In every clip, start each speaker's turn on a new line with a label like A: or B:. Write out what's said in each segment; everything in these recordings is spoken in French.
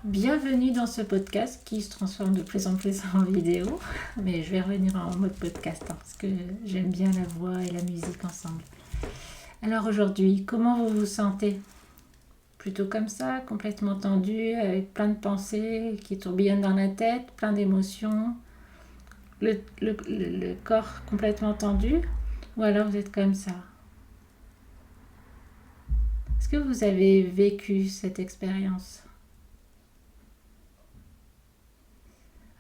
A: Bienvenue dans ce podcast qui se transforme de plus en plus en vidéo, mais je vais revenir en mode podcast parce que j'aime bien la voix et la musique ensemble. Alors aujourd'hui, comment vous vous sentez? Plutôt comme ça, complètement tendu, avec plein de pensées qui tourbillonnent dans la tête, plein d'émotions, le corps complètement tendu, ou alors vous êtes comme ça? Est-ce que vous avez vécu cette expérience?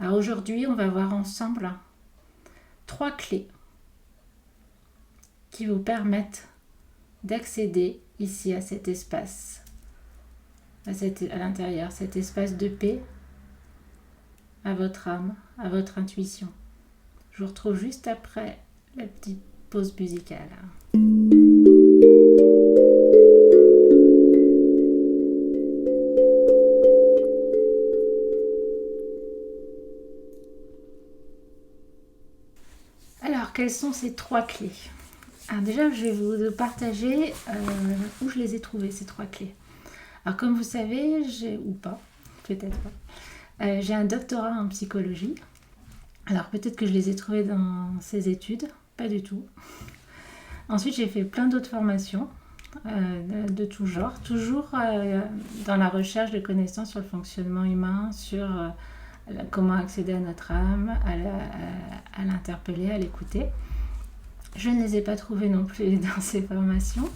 A: Alors aujourd'hui, on va voir ensemble 3 clés qui vous permettent d'accéder ici à cet espace, à l'intérieur, cet espace de paix, à votre âme, à votre intuition. Je vous retrouve juste après la petite pause musicale. Alors, quelles sont ces 3 clés? Alors déjà, je vais vous partager où je les ai trouvées, ces 3 clés. Alors comme vous savez, ou pas, peut-être pas, j'ai un doctorat en psychologie. Alors peut-être que je les ai trouvées dans ces études, pas du tout. Ensuite, j'ai fait plein d'autres formations de tout genre, toujours dans la recherche de connaissances sur le fonctionnement humain, sur comment accéder à notre âme, à l'interpeller, à l'écouter. Je ne les ai pas trouvées non plus dans ces formations.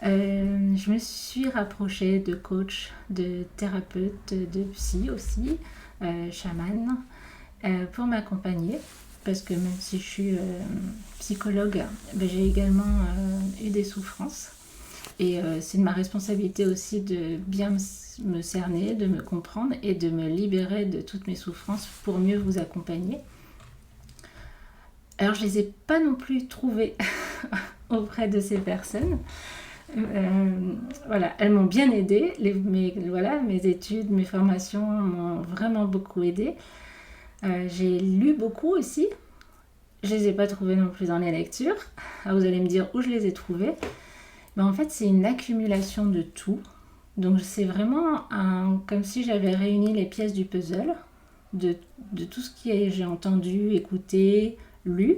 A: Je me suis rapprochée de coachs, de thérapeutes, de psy aussi, chaman, pour m'accompagner. Parce que même si je suis psychologue, j'ai également eu des souffrances. Et c'est de ma responsabilité aussi de bien me cerner, de me comprendre et de me libérer de toutes mes souffrances pour mieux vous accompagner. Alors je ne les ai pas non plus trouvées auprès de ces personnes. Voilà, elles m'ont bien aidée. Mes études, mes formations m'ont vraiment beaucoup aidée. J'ai lu beaucoup aussi. Je ne les ai pas trouvées non plus dans les lectures. Alors vous allez me dire où je les ai trouvées. Mais en fait, c'est une accumulation de tout. Donc c'est vraiment comme si j'avais réuni les pièces du puzzle de tout ce que j'ai entendu, écouté, lu.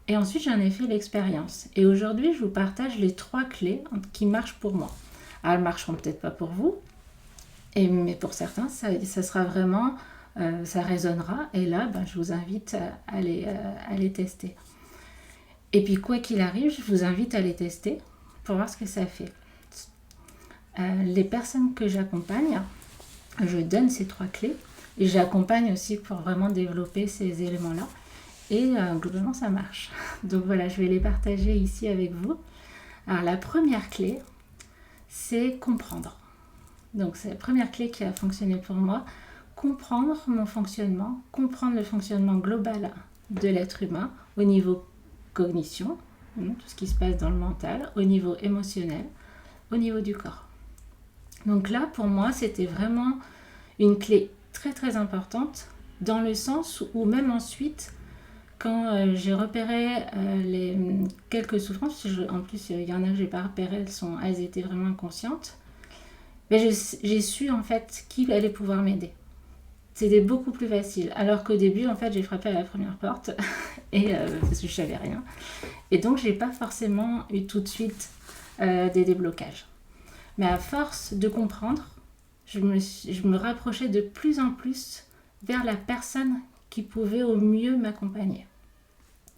A: Et ensuite, j'en ai fait l'expérience. Et aujourd'hui, je vous partage les 3 clés qui marchent pour moi. Alors, elles ne marcheront peut-être pas pour vous, mais pour certains, ça sera vraiment, ça résonnera. Et là, je vous invite à les tester. Et puis, quoi qu'il arrive, je vous invite à les tester pour voir ce que ça fait. Les personnes que j'accompagne, je donne ces 3 clés. Et j'accompagne aussi pour vraiment développer ces éléments-là. Et globalement, ça marche. Donc voilà, je vais les partager ici avec vous. Alors la première clé, c'est comprendre. Donc c'est la première clé qui a fonctionné pour moi. Comprendre mon fonctionnement, comprendre le fonctionnement global de l'être humain au niveau cognition, tout ce qui se passe dans le mental, au niveau émotionnel, au niveau du corps. Donc là, pour moi, c'était vraiment une clé très très importante dans le sens où même ensuite, quand j'ai repéré les quelques souffrances, en plus il y en a que j'ai pas repérées, elles étaient vraiment inconscientes, mais j'ai su en fait qui allait pouvoir m'aider. C'était beaucoup plus facile. Alors qu'au début, en fait, j'ai frappé à la première porte et parce que je savais rien. Et donc, j'ai pas forcément eu tout de suite des déblocages. Mais à force de comprendre, je me rapprochais de plus en plus vers la personne qui pouvait au mieux m'accompagner.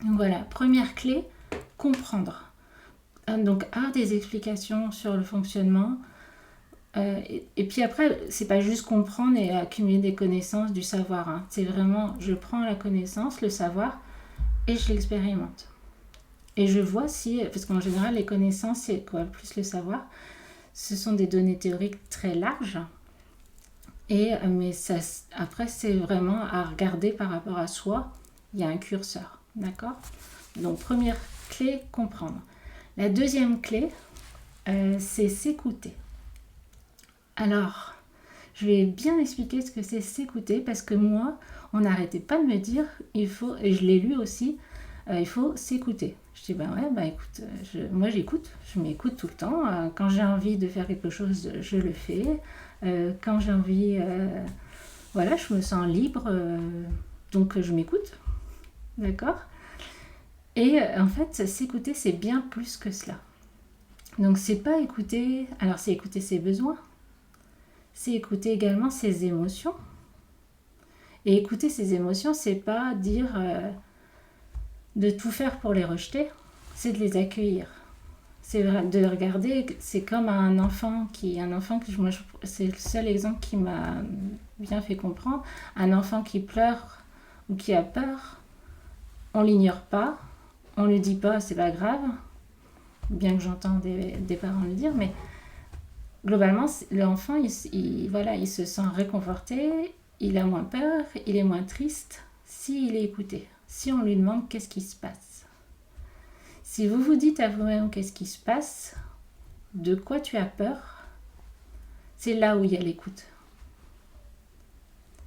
A: Donc voilà, première clé, comprendre. Donc avoir des explications sur le fonctionnement. Et puis après, c'est pas juste comprendre et accumuler des connaissances, du savoir. C'est vraiment, je prends la connaissance, le savoir, et je l'expérimente. Et je vois si, parce qu'en général, les connaissances, c'est quoi, plus le savoir, ce sont des données théoriques très larges. Mais ça, après, c'est vraiment à regarder par rapport à soi. Il y a un curseur, d'accord? Donc, première clé, comprendre. La deuxième clé, c'est s'écouter. Alors, je vais bien expliquer ce que c'est s'écouter parce que moi, on n'arrêtait pas de me dire, il faut, et je l'ai lu aussi, il faut s'écouter. Je dis, ben ouais, bah écoute, moi j'écoute, je m'écoute tout le temps. Quand j'ai envie de faire quelque chose, je le fais. Quand j'ai envie, voilà, je me sens libre, donc je m'écoute, d'accord. Et en fait, s'écouter, c'est bien plus que cela. Donc c'est pas écouter, alors c'est écouter ses besoins, c'est écouter également ses émotions. Et écouter ses émotions, c'est pas dire de tout faire pour les rejeter, c'est de les accueillir. C'est de regarder, c'est comme un enfant moi, c'est le seul exemple qui m'a bien fait comprendre. Un enfant qui pleure ou qui a peur, on l'ignore pas, on lui dit pas c'est pas grave, bien que j'entends des parents le dire, mais globalement l'enfant voilà, il se sent réconforté, il a moins peur, il est moins triste s'il est écouté, si on lui demande qu'est-ce qui se passe. Si vous vous dites à vous-même qu'est-ce qui se passe, de quoi tu as peur, c'est là où il y a l'écoute.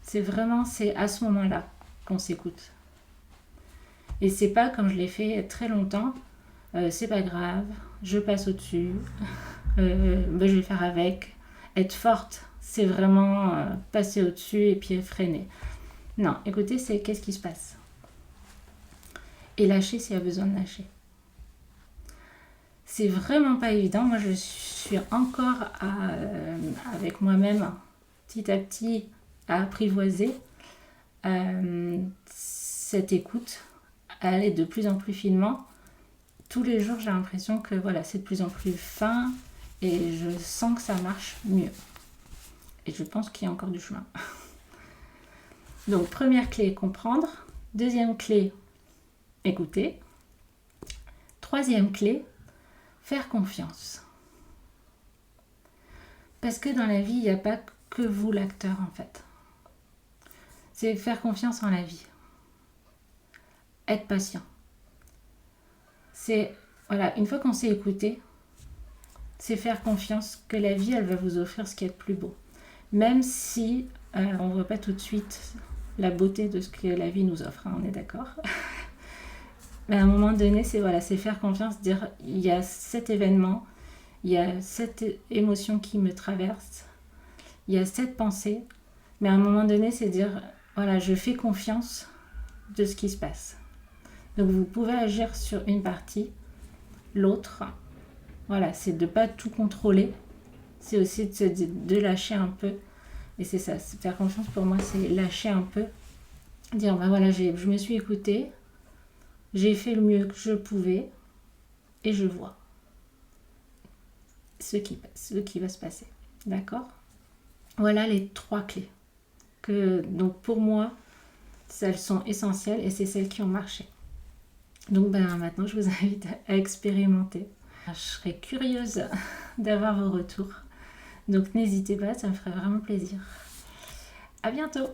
A: C'est à ce moment-là qu'on s'écoute. Et c'est pas comme je l'ai fait très longtemps, c'est pas grave, je passe au-dessus, je vais faire avec. Être forte, c'est vraiment passer au-dessus et puis freiner. Non, écoutez, c'est qu'est-ce qui se passe. Et lâcher s'il y a besoin de lâcher. C'est vraiment pas évident. Moi, je suis encore avec moi-même, petit à petit, à apprivoiser cette écoute, à aller de plus en plus finement. Tous les jours, j'ai l'impression que voilà, c'est de plus en plus fin et je sens que ça marche mieux. Et je pense qu'il y a encore du chemin. Donc, première clé, comprendre. Deuxième clé, écouter. Troisième clé, faire confiance. Parce que dans la vie, il n'y a pas que vous l'acteur en fait. C'est faire confiance en la vie. Être patient. C'est, voilà, une fois qu'on s'est écouté, c'est faire confiance que la vie, elle va vous offrir ce qui est le plus beau. Même si on ne voit pas tout de suite la beauté de ce que la vie nous offre, hein, on est d'accord. Mais à un moment donné, c'est faire confiance, dire il y a cet événement, il y a cette émotion qui me traverse, il y a cette pensée, mais à un moment donné, c'est dire voilà, je fais confiance de ce qui se passe. Donc vous pouvez agir sur une partie, l'autre, voilà, c'est de ne pas tout contrôler, c'est aussi de lâcher un peu, et c'est ça, faire confiance pour moi, c'est lâcher un peu, dire ben voilà, je me suis écoutée, j'ai fait le mieux que je pouvais et je vois ce qui va se passer. D'accord ? Voilà les 3 clés. Donc pour moi, elles sont essentielles et c'est celles qui ont marché. Donc maintenant, je vous invite à expérimenter. Je serais curieuse d'avoir vos retours. Donc n'hésitez pas, ça me ferait vraiment plaisir. À bientôt!